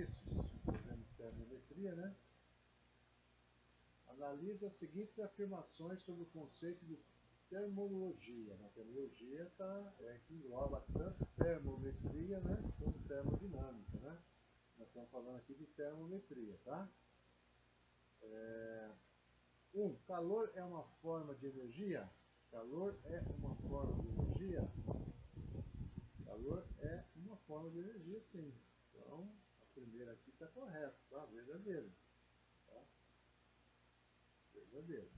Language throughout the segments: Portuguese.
exercícios, fazendo termometria, né? Analise as seguintes afirmações sobre o conceito de termologia. Na termologia que engloba tanto termometria, né, como termodinâmica, né? Nós estamos falando aqui de termometria, tá? 1. Calor é uma forma de energia? Calor é uma forma de energia? Calor é uma forma de energia, sim. Então, a primeira aqui está correta, tá? Verdadeiro. Tá? Verdadeiro.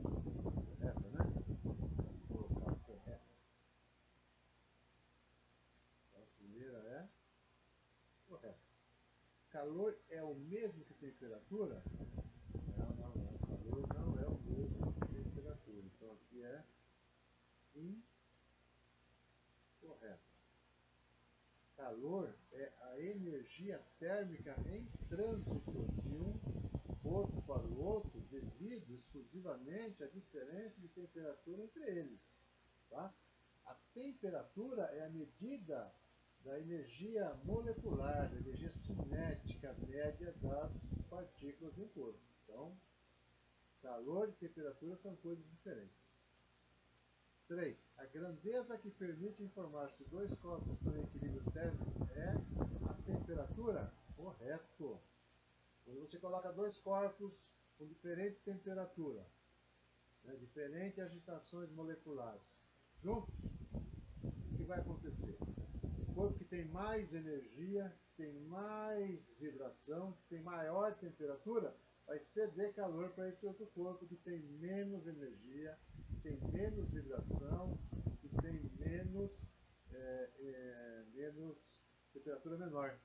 Correta, né? Vou colocar correta. Então, a primeira é correta. Calor é o mesmo que temperatura? Não. Calor não é o mesmo que temperatura. Então, aqui é incorreto. Calor é a energia térmica em trânsito de um corpo para o outro devido exclusivamente à diferença de temperatura entre eles. Tá? A temperatura é a medida da energia molecular, da energia cinética média das partículas do corpo. Então, calor e temperatura são coisas diferentes. 3. A grandeza que permite informar se dois corpos estão em equilíbrio térmico é a temperatura? Correto. Quando você coloca dois corpos com diferente temperatura, né, diferentes agitações moleculares, juntos, o que vai acontecer? O corpo que tem mais energia, tem mais vibração, tem maior temperatura, vai ceder calor para esse outro corpo que tem menos energia, que tem menos vibração, que tem menos temperatura menor.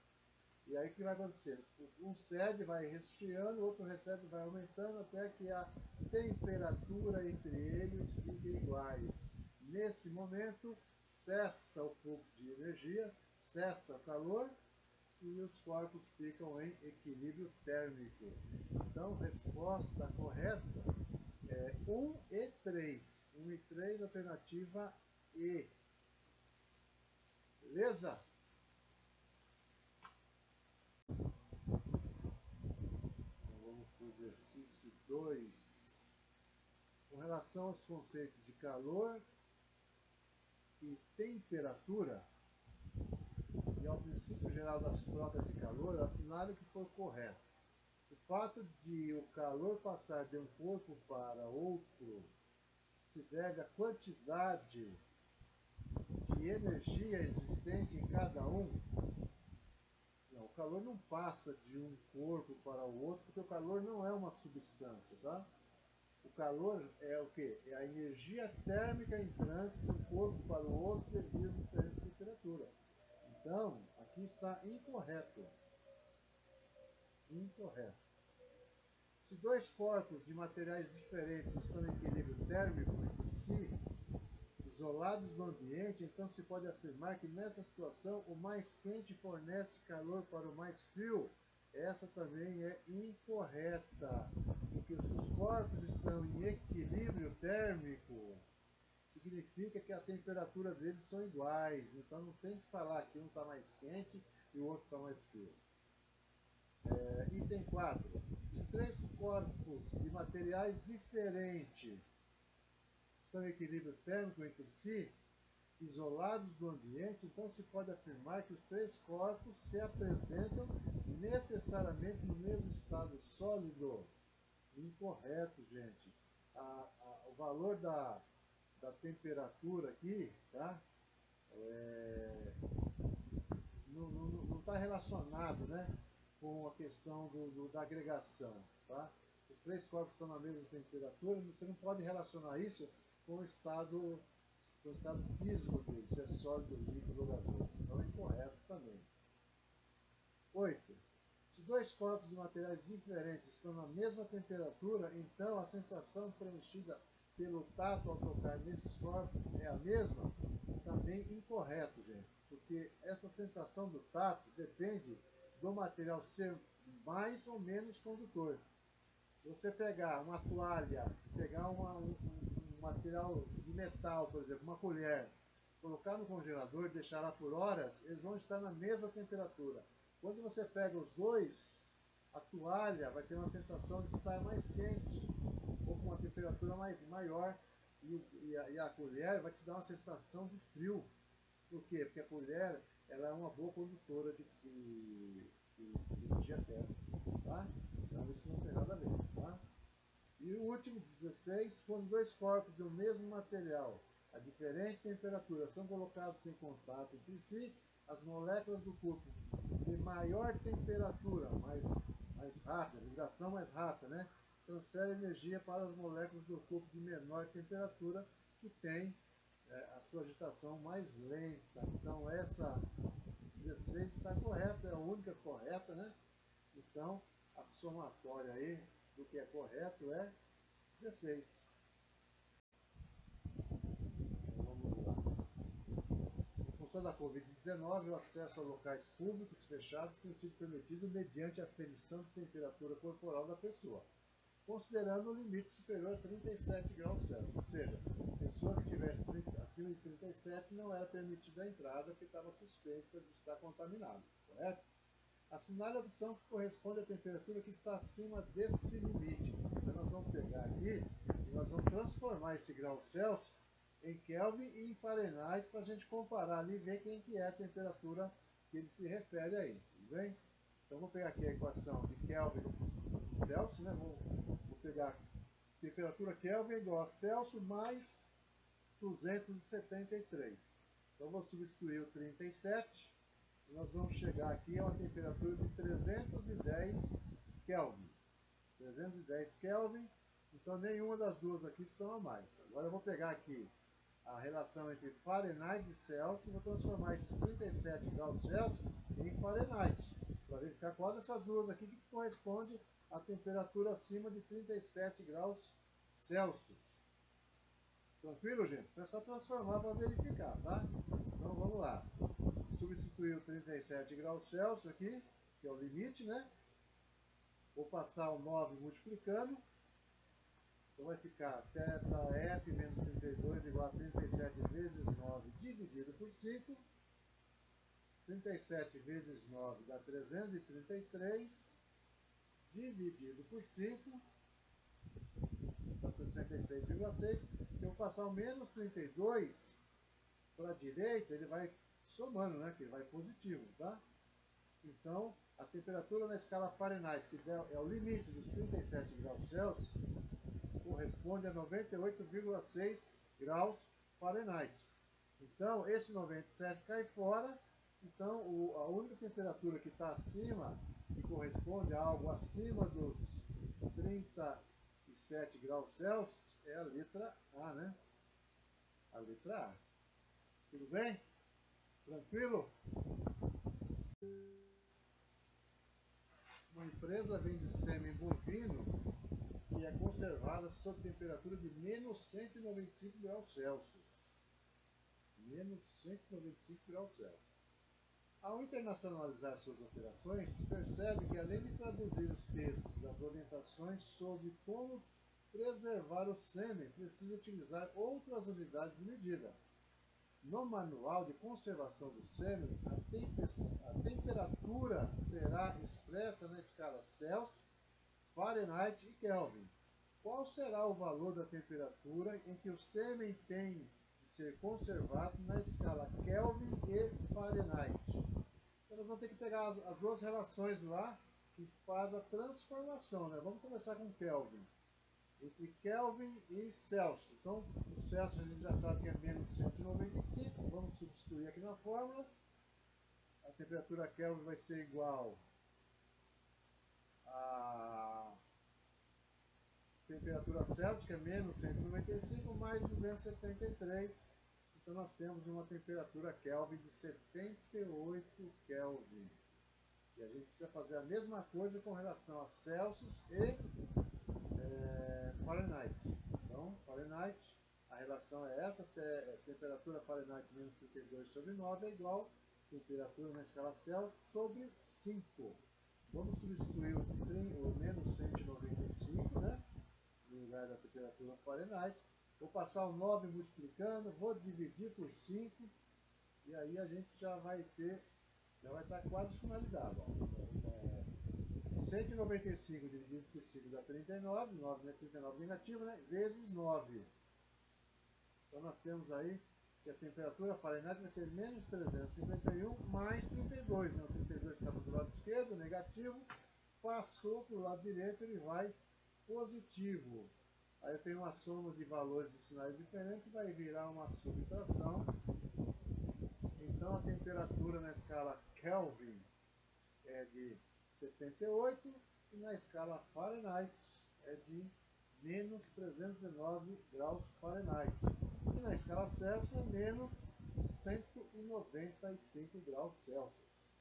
E aí o que vai acontecer? Um cede, vai resfriando, o outro recebe, vai aumentando até que a temperatura entre eles fique iguais. Nesse momento, cessa o fluxo de energia, cessa o calor e os corpos ficam em equilíbrio térmico. Então, resposta correta é 1 e 3. 1 e 3, alternativa E. Beleza? Vamos para o exercício 2. Com relação aos conceitos de calor e temperatura, e ao princípio geral das trocas de calor, assinale que for correto. O fato de o calor passar de um corpo para outro se deve à quantidade de energia existente em cada um. Não, o calor não passa de um corpo para o outro, porque o calor não é uma substância, tá? O calor é o quê? É a energia térmica em trânsito de um corpo para o outro devido a diferença de temperatura. Então, aqui está incorreto. Incorreto. Se dois corpos de materiais diferentes estão em equilíbrio térmico entre si, isolados do ambiente, então se pode afirmar que nessa situação o mais quente fornece calor para o mais frio. Essa também é incorreta, porque se os corpos estão em equilíbrio térmico, significa que a temperatura deles são iguais, então não tem que falar que um está mais quente e o outro está mais frio. Item 4. Se três corpos de materiais diferentes estão em equilíbrio térmico entre si, isolados do ambiente, então se pode afirmar que os três corpos se apresentam necessariamente no mesmo estado sólido. Incorreto, gente. O valor da temperatura aqui, tá? Não está relacionado, né, com a questão da agregação, tá? Os três corpos estão na mesma temperatura, você não pode relacionar isso com o estado físico dele, se é sólido, líquido ou gasoso. Então é incorreto também. 8. Se dois corpos de materiais diferentes estão na mesma temperatura, então a sensação preenchida pelo tato ao tocar nesses corpos é a mesma? Também incorreto, gente, porque essa sensação do tato depende do material ser mais ou menos condutor. Se você pegar uma toalha, pegar um material de metal, por exemplo, uma colher, colocar no congelador e deixar lá por horas, eles vão estar na mesma temperatura. Quando você pega os dois, a toalha vai ter uma sensação de estar mais quente, ou com uma temperatura maior, e a colher vai te dar uma sensação de frio. Por quê? Porque a colher ela é uma boa condutora de energia térmica. Tá? Então isso não tem nada a ver. Tá? E o último, 16, quando dois corpos do mesmo material a diferente temperatura são colocados em contato entre si, as moléculas do corpo de maior temperatura, mais rápida, vibração mais rápida, né? Transfere energia para as moléculas do corpo de menor temperatura, que tem a sua agitação mais lenta. Então essa 16 está correta, é a única correta, né? Então a somatória aí do que é correto é 16. Vamos lá. Em função da Covid-19, o acesso a locais públicos fechados tem sido permitido mediante a aferição de temperatura corporal da pessoa, considerando o limite superior a 37 graus Celsius. Ou seja, a pessoa que estivesse acima de 37 não era permitida a entrada porque estava suspeita de estar contaminado, correto? Assinale a opção que corresponde à temperatura que está acima desse limite. Então nós vamos pegar aqui e nós vamos transformar esse grau Celsius em Kelvin e em Fahrenheit para a gente comparar ali e ver quem que é a temperatura que ele se refere aí, tudo bem? Então vou pegar aqui a equação de Kelvin e Celsius, né? Vou pegar temperatura Kelvin igual a Celsius mais 273. Então vou substituir o 37 e nós vamos chegar aqui a uma temperatura de 310 Kelvin. 310 Kelvin, então nenhuma das duas aqui estão a mais. Agora eu vou pegar aqui a relação entre Fahrenheit e Celsius, vou transformar esses 37 graus Celsius em Fahrenheit, para verificar qual dessas duas aqui que corresponde à temperatura acima de 37 graus Celsius. Tranquilo, gente? É só transformar para verificar, tá? Então vamos lá. Substituir o 37 graus Celsius aqui, que é o limite, né? Vou passar o 9 multiplicando. Então vai ficar θf menos 32 igual a 37 vezes 9 dividido por 5. 37 vezes 9 dá 333, dividido por 5, dá 66,6. Eu vou passar o menos 32 para a direita, ele vai somando, né? Que ele vai positivo, tá? Então, a temperatura na escala Fahrenheit, que é o limite dos 37 graus Celsius, corresponde a 98,6 graus Fahrenheit. Então, esse 97 cai fora. Então, a única temperatura que está acima, que corresponde a algo acima dos 37 graus Celsius, é a letra A, né? A letra A. Tudo bem? Tranquilo? Uma empresa vende sêmen bovino que é conservada sob temperatura de menos 195 graus Celsius. Menos 195 graus Celsius. Ao internacionalizar suas operações, percebe que, além de traduzir os textos das orientações sobre como preservar o sêmen, precisa utilizar outras unidades de medida. No manual de conservação do sêmen, a temperatura será expressa na escala Celsius, Fahrenheit e Kelvin. Qual será o valor da temperatura em que o sêmen tem de ser conservado na escala Kelvin e Fahrenheit? Então nós vamos ter que pegar as duas relações lá que faz a transformação, né? Vamos começar com Kelvin. Entre Kelvin e Celsius. Então, o Celsius a gente já sabe que é menos 195. Vamos substituir aqui na fórmula. A temperatura Kelvin vai ser igual a temperatura Celsius, que é menos 195, mais 273. Então, nós temos uma temperatura Kelvin de 78 Kelvin. E a gente precisa fazer a mesma coisa com relação a Celsius e Fahrenheit. Então, Fahrenheit, a relação é essa, temperatura Fahrenheit menos 32 sobre 9 é igual a temperatura na escala Celsius sobre 5. Vamos substituir o menos 195, né, no lugar da temperatura Fahrenheit. Vou passar o 9 multiplicando, vou dividir por 5, e aí a gente já vai ter Já vai estar quase finalizado. Ó. 195 dividido por 5 dá 39, 9 é 39 negativo, né? Vezes 9. Então nós temos aí que a temperatura Fahrenheit vai ser menos 351 mais 32, né? O 32 estava do lado esquerdo, negativo, passou para o lado direito, ele vai positivo. Aí eu tenho uma soma de valores e sinais diferentes, vai virar uma subtração. Então a temperatura na escala Kelvin é de 78 e na escala Fahrenheit é de menos 309 graus Fahrenheit. E na escala Celsius é menos 195 graus Celsius.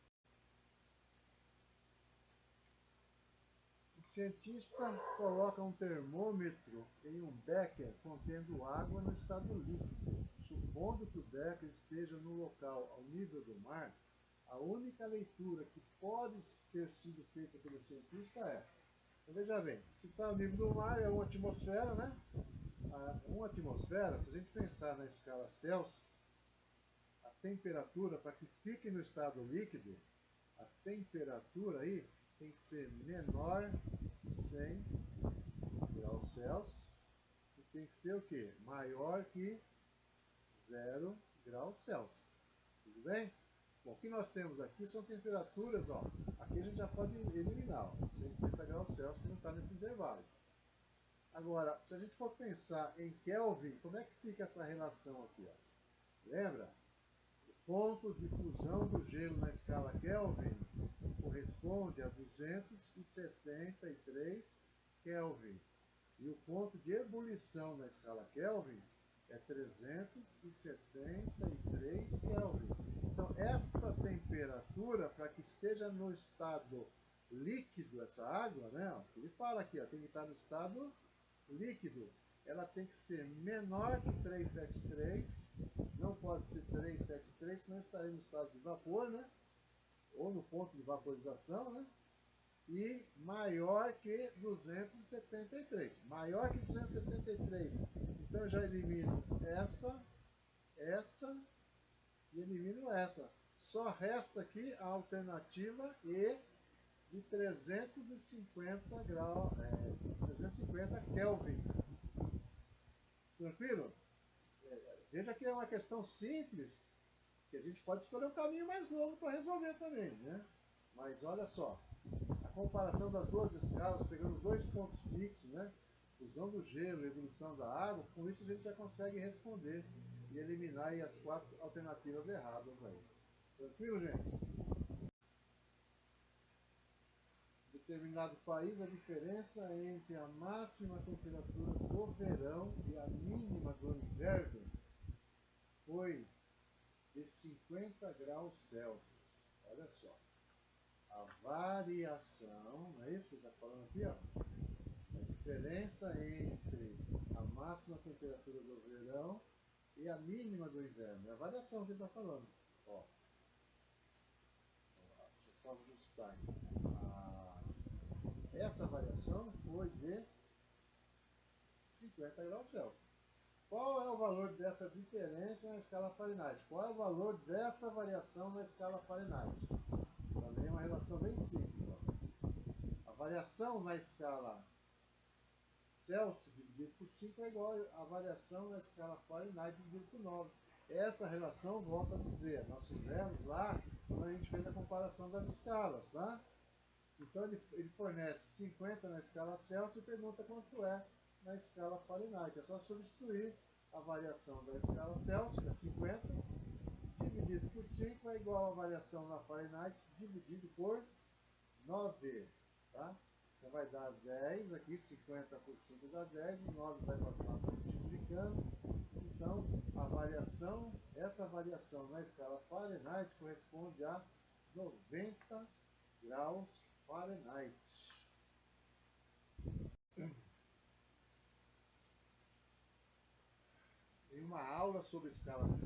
O cientista coloca um termômetro em um becker contendo água no estado líquido. Supondo que o becker esteja no local ao nível do mar, a única leitura que pode ter sido feita pelo cientista é: então, veja bem, se está ao nível do mar, é uma atmosfera, né? Uma atmosfera, se a gente pensar na escala Celsius, a temperatura, para que fique no estado líquido, a temperatura aí tem que ser menor que 100 graus Celsius e tem que ser o quê? Maior que 0 graus Celsius. Tudo bem? Bom, o que nós temos aqui são temperaturas, ó. Aqui a gente já pode eliminar, ó, 130 graus Celsius que não está nesse intervalo. Agora, se a gente for pensar em Kelvin, como é que fica essa relação aqui? Ó? Lembra? O ponto de fusão do gelo na escala Kelvin corresponde a 273 Kelvin. E o ponto de ebulição na escala Kelvin é 373 Kelvin. Então, essa temperatura, para que esteja no estado líquido, essa água, né? Ele fala aqui, ó, tem que estar no estado líquido. Ela tem que ser menor que 373, não pode ser 373, senão estaria no estado de vapor, né? Ou no ponto de vaporização, né? E maior que 273. Maior que 273. Então eu já elimino essa e elimino essa. Só resta aqui a alternativa E de 350 graus, 350 Kelvin. Tranquilo? Veja que é uma questão simples, que a gente pode escolher um caminho mais longo para resolver também, né? Mas olha só, a comparação das duas escalas, pegando os dois pontos fixos, né? Fusão do gelo e ebulição da água, com isso a gente já consegue responder e eliminar aí as 4 alternativas erradas aí. Tranquilo, gente? Em determinado país, a diferença entre a máxima temperatura do verão e a mínima do inverno foi de 50 graus Celsius. Olha só. A variação, não é isso que ele está falando aqui? Ó? A diferença entre a máxima temperatura do verão e a mínima do inverno. É a variação que ele está falando. Ó. Deixa eu só ajustar. Essa variação foi de 50 graus Celsius. Qual é o valor dessa diferença na escala Fahrenheit? Qual é o valor dessa variação na escala Fahrenheit? Também é uma relação bem simples. Ó. A variação na escala Celsius dividido por 5 é igual à variação na escala Fahrenheit dividido por 9. Essa relação, volto a dizer, nós fizemos lá quando a gente fez a comparação das escalas, tá? Então ele fornece 50 na escala Celsius e pergunta quanto é na escala Fahrenheit. É só substituir a variação da escala Celsius, que é 50, dividido por 5 é igual à variação na Fahrenheit dividido por 9. Tá? Então vai dar 10, aqui 50 por 5 dá 10, o 9 vai passar multiplicando. Então a variação, essa variação na escala Fahrenheit corresponde a 90 graus Fahrenheit. Em uma aula sobre escalas de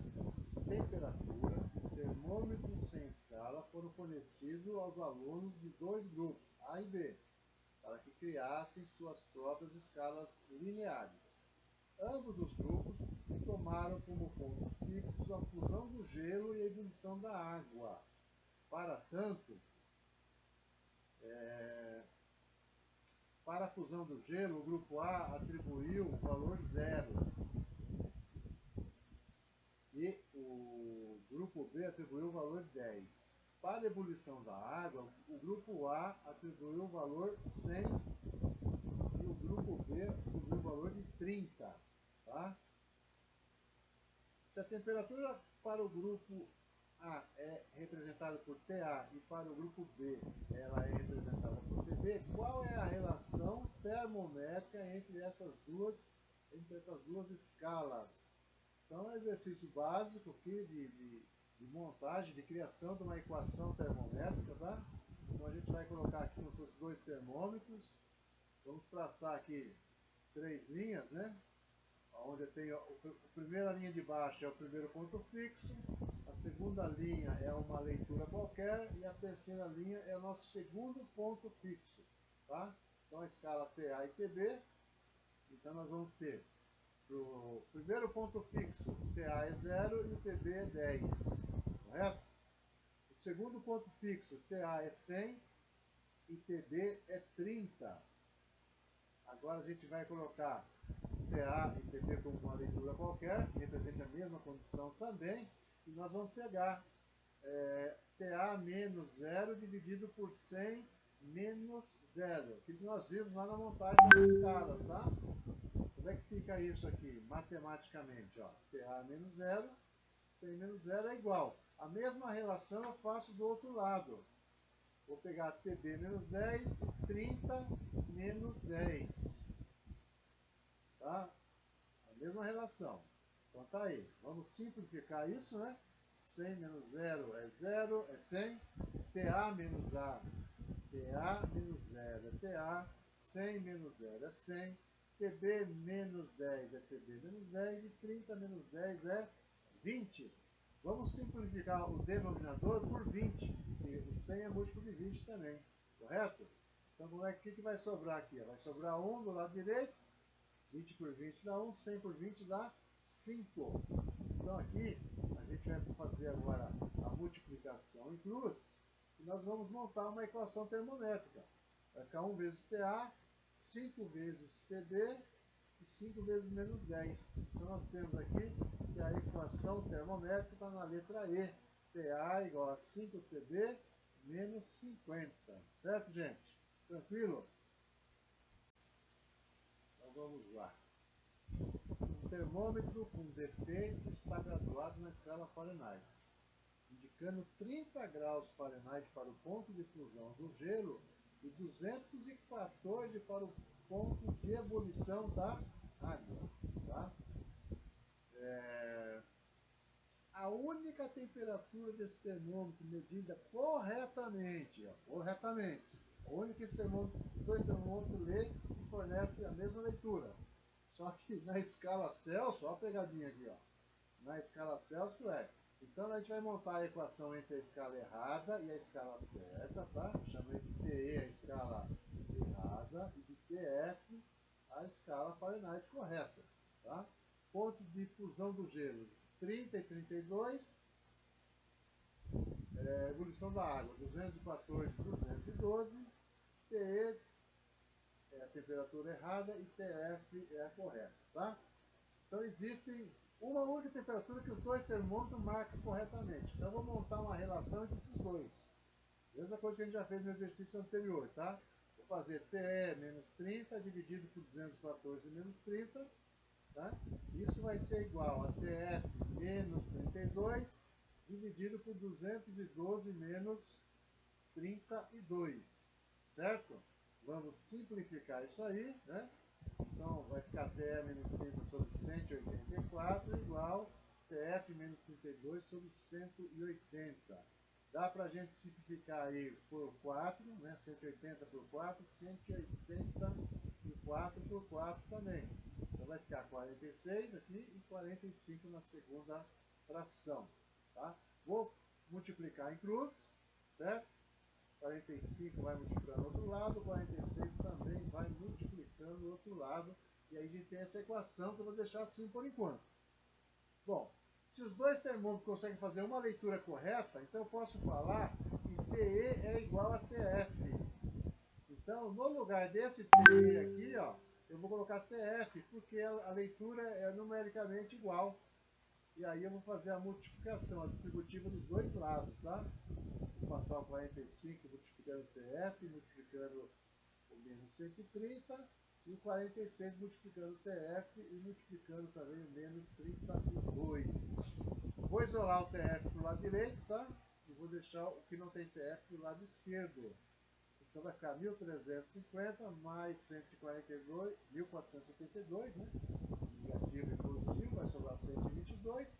temperatura, termômetros sem escala foram fornecidos aos alunos de dois grupos, A e B, para que criassem suas próprias escalas lineares. Ambos os grupos tomaram como pontos fixos a fusão do gelo e a ebulição da água. Para tanto, para a fusão do gelo, o grupo A atribuiu o valor 0 e o grupo B atribuiu o valor 10. Para a ebulição da água, o grupo A atribuiu o valor 100 e o grupo B atribuiu o valor de 30. Tá? Se a temperatura para o grupo A é representada por TA e para o grupo B ela é representada por TB, qual é a relação termométrica entre essas duas escalas? Então é um exercício básico aqui de montagem, de criação de uma equação termométrica, tá? Então a gente vai colocar aqui como se fossem dois termômetros. Vamos traçar aqui 3 linhas, né? Onde eu tenho a primeira linha de baixo é o primeiro ponto fixo, a segunda linha é uma leitura qualquer e a terceira linha é o nosso segundo ponto fixo, tá? Então a escala TA e TB, então nós vamos ter o primeiro ponto fixo, o TA é 0 e o TB é 10, correto? O segundo ponto fixo, TA é 100 e TB é 30. Agora a gente vai colocar TA e TB como uma leitura qualquer, que representa a mesma condição também, e nós vamos pegar TA menos 0 dividido por 100 menos 0, que nós vimos lá na montagem das escalas, tá? Como é que fica isso aqui, matematicamente? Ó, TA menos 0, 100 menos 0 é igual. A mesma relação eu faço do outro lado. Vou pegar TB menos 10 e 30 menos 10. Tá? A mesma relação. Então tá aí. Vamos simplificar isso, né? 100 menos 0 é 0, é 100. TA menos A, TA menos 0 é TA. 100 menos 0 é 100. TB menos 10 é TB menos 10. E 30 menos 10 é 20. Vamos simplificar o denominador por 20. Porque o 100 é múltiplo de 20 também. Correto? Então, como é que vai sobrar aqui? Vai sobrar 1 do lado direito. 20 por 20 dá 1, 100 por 20 dá 5. Então aqui a gente vai fazer agora a multiplicação em cruz e nós vamos montar uma equação termométrica. Vai ficar 1 vezes TA, 5 vezes TB e 5 vezes menos 10. Então nós temos aqui que a equação termométrica está na letra E. TA igual a 5TB menos 50. Certo, gente? Tranquilo? Então vamos lá. Um termômetro com defeito está graduado na escala Fahrenheit, indicando 30 graus Fahrenheit para o ponto de fusão do gelo e 214 para o ponto de ebulição da água. Tá? A única temperatura desse termômetro medida corretamente, a única que esse termômetro, dois termômetros lê e fornece a mesma leitura. Só que na escala Celsius, olha a pegadinha aqui, ó. Na escala Celsius Então a gente vai montar a equação entre a escala errada e a escala certa, tá? Chamei de TE a escala errada e de TF a escala Fahrenheit correta, tá? Ponto de fusão dos gelos 30 e 32, ebulição da água 214 e 212, TE é a temperatura errada e TF é a correta, tá? Então existem uma única temperatura que os dois termômetros marcam corretamente. Então eu vou montar uma relação entre esses dois. Mesma coisa que a gente já fez no exercício anterior, tá? Vou fazer TE menos 30 dividido por 214 menos 30, tá? Isso vai ser igual a TF menos 32 dividido por 212 menos 32, certo? Vamos simplificar isso aí, né? Então vai ficar TE menos 30 sobre 184 igual TF menos 32 sobre 180. Dá para a gente simplificar aí por 4, né? 180 por 4, 180 por 4 por 4 também. Então vai ficar 46 aqui e 45 na segunda fração. Tá? Vou multiplicar em cruz, certo? 45 vai multiplicando do outro lado, 46 também vai multiplicando do outro lado. E aí a gente tem essa equação que eu vou deixar assim por enquanto. Bom, Se os dois termômetros conseguem fazer uma leitura correta, então eu posso falar que TE é igual a TF. Então, no lugar desse TE aqui, ó, eu vou colocar TF, porque a leitura é numericamente igual. E aí eu vou fazer a multiplicação, a distributiva dos dois lados, tá? Vou passar o 45 multiplicando o TF, multiplicando o menos 130, e o 46 multiplicando o TF e multiplicando também o menos 32. Vou isolar o TF para o lado direito, tá? E vou deixar o que não tem TF para o lado esquerdo. Então vai ficar 1350 mais 142, 1472, né? Negativo e positivo, vai sobrar 122.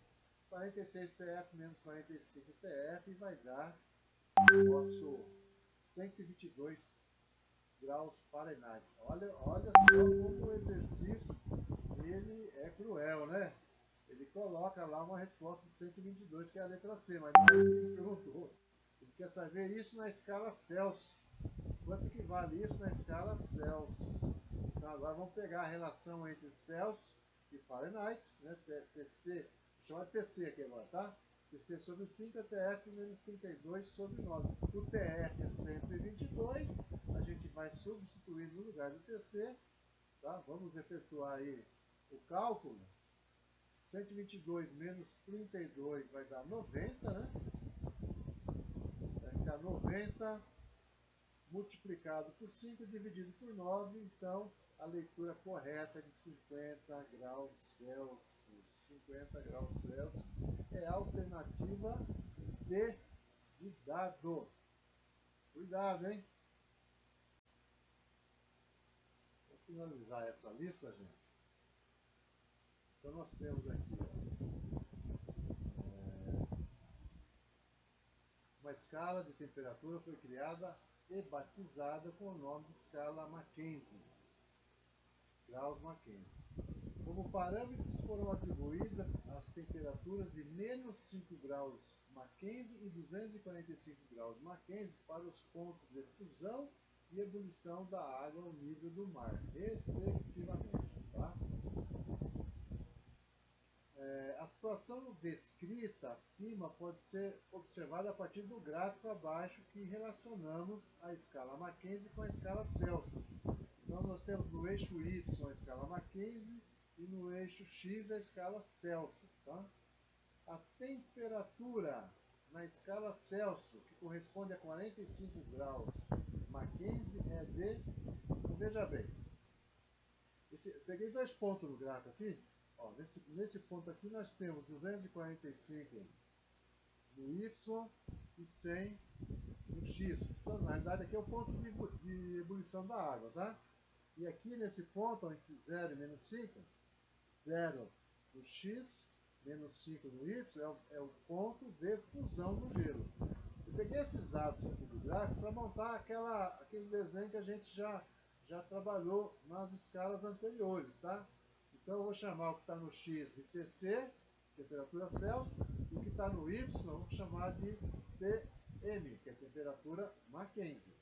46 TF menos 45 TF vai dar o nosso 122 graus Fahrenheit. Olha só como o exercício ele é cruel, né? Ele coloca lá uma resposta de 122, que é a letra C, mas não é isso que ele perguntou. Ele quer saber isso na escala Celsius. Quanto que vale isso na escala Celsius? Então agora vamos pegar a relação entre Celsius e Fahrenheit, né? TC, vou chamar de TC aqui agora, tá? TC sobre 5 é TF menos 32 sobre 9. O TF é 122, a gente vai substituir no lugar do TC, tá? Vamos efetuar aí o cálculo. 122 menos 32 vai dar 90, né? Vai ficar 90 multiplicado por 5 dividido por 9, então a leitura correta é de 50 graus Celsius. 50 graus Celsius é a alternativa D de dado. Cuidado, hein? Vou finalizar essa lista, gente. Então nós temos aqui, uma escala de temperatura foi criada e batizada com o nome de escala Mackenzie. Graus Mackenzie. Como parâmetros foram atribuídas as temperaturas de menos 5 graus Mackenzie e 245 graus Mackenzie para os pontos de fusão e ebulição da água ao nível do mar, respectivamente. Tá? A situação descrita acima pode ser observada a partir do gráfico abaixo que relacionamos a escala Mackenzie com a escala Celsius. Então nós temos no eixo Y a escala Mackenzie e no eixo X a escala Celsius. Tá? A temperatura na escala Celsius, que corresponde a 45 graus Mackenzie, é de... Então, veja bem, peguei dois pontos no gráfico aqui. Ó, nesse ponto aqui nós temos 245 no Y e 100 no X. Que são, na realidade aqui é o ponto de ebulição da água, tá? E aqui nesse ponto, entre 0 e menos 5, 0 no X, menos 5 no Y, é o ponto de fusão do gelo. Eu peguei esses dados aqui do gráfico para montar aquele desenho que a gente já trabalhou nas escalas anteriores, tá? Então eu vou chamar o que está no X de TC, temperatura Celsius, e o que está no Y eu vou chamar de TM, que é temperatura Mackenzie.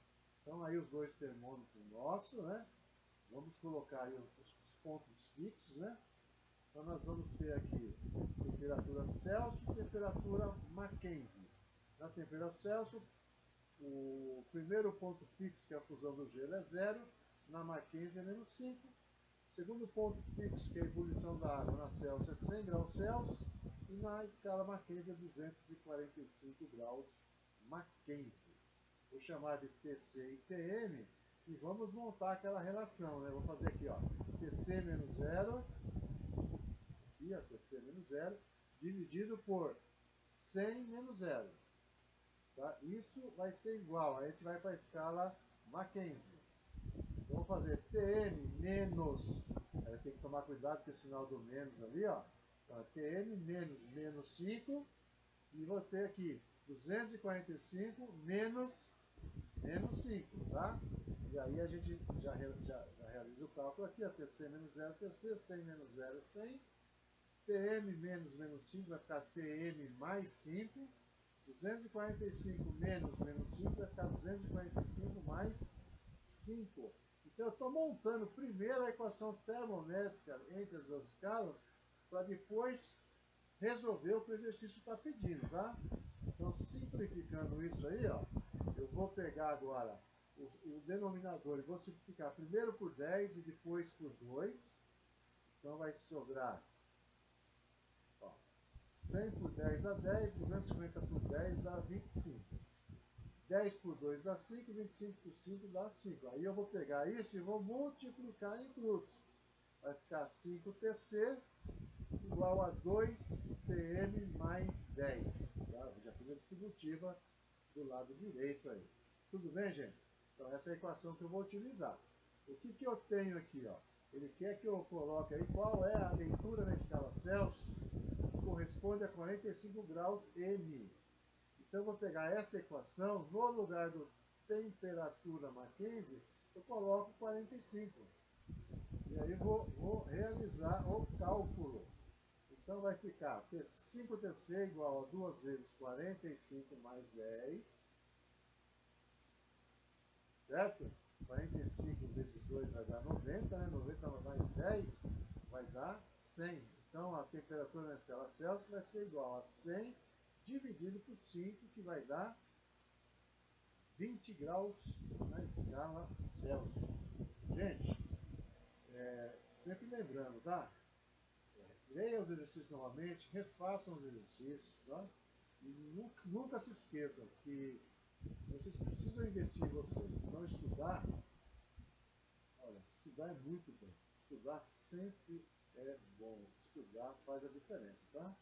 Então aí os dois termômetros nossos, né? Vamos colocar aí os pontos fixos, né? Então nós vamos ter aqui temperatura Celsius e temperatura Mackenzie. Na temperatura Celsius, o primeiro ponto fixo, que é a fusão do gelo, é 0. Na Mackenzie é menos 5. Segundo ponto fixo, que é a ebulição da água, na Celsius é 100 graus Celsius. E na escala Mackenzie é 245 graus Mackenzie. Vou chamar de TC e TM e vamos montar aquela relação, né? Vou fazer aqui, ó, TC menos 0, aqui, ó, TC menos 0, dividido por 100 menos 0. Tá? Isso vai ser igual, a gente vai para a escala Mackenzie. Então, vou fazer TM menos, aí tem que tomar cuidado com o sinal do menos ali, ó. Então, TM menos menos 5, e vou ter aqui 245 menos menos 5, tá? E aí a gente já realiza o cálculo aqui, ó, TC menos 0, TC, 100 menos 0 é 100, TM menos menos 5 vai ficar TM mais 5, 245 menos menos 5 vai ficar 245 mais 5. Então eu estou montando primeiro a equação termométrica entre as duas escalas, para depois resolver o que o exercício está pedindo, tá? Então, simplificando isso aí, ó, eu vou pegar agora o denominador e vou simplificar primeiro por 10 e depois por 2. Então, vai sobrar, ó, 100 por 10 dá 10, 250 por 10 dá 25. 10 por 2 dá 5, 25 por 5 dá 5. Aí eu vou pegar isso e vou multiplicar em cruz. Vai ficar 5TC igual a 2TM mais 10. Tá? Eu já fiz a distributiva do lado direito aí. Tudo bem, gente? Então essa é a equação que eu vou utilizar. O que, que eu tenho aqui? Ó? Ele quer que eu coloque aí qual é a leitura na escala Celsius que corresponde a 45 graus M. Então eu vou pegar essa equação, no lugar do temperatura Mackenzie, eu coloco 45. E aí vou realizar o cálculo. Então vai ficar 5TC igual a 2 vezes 45 mais 10, certo? 45 vezes 2 vai dar 90, né? 90 mais 10 vai dar 100. Então a temperatura na escala Celsius vai ser igual a 100 dividido por 5, que vai dar 20 graus na escala Celsius. Gente, sempre lembrando, tá? Leia os exercícios novamente, refaçam os exercícios, tá? E nunca se esqueçam que vocês precisam investir em vocês. Então, estudar, olha, estudar é muito bom. Estudar sempre é bom. Estudar faz a diferença, tá?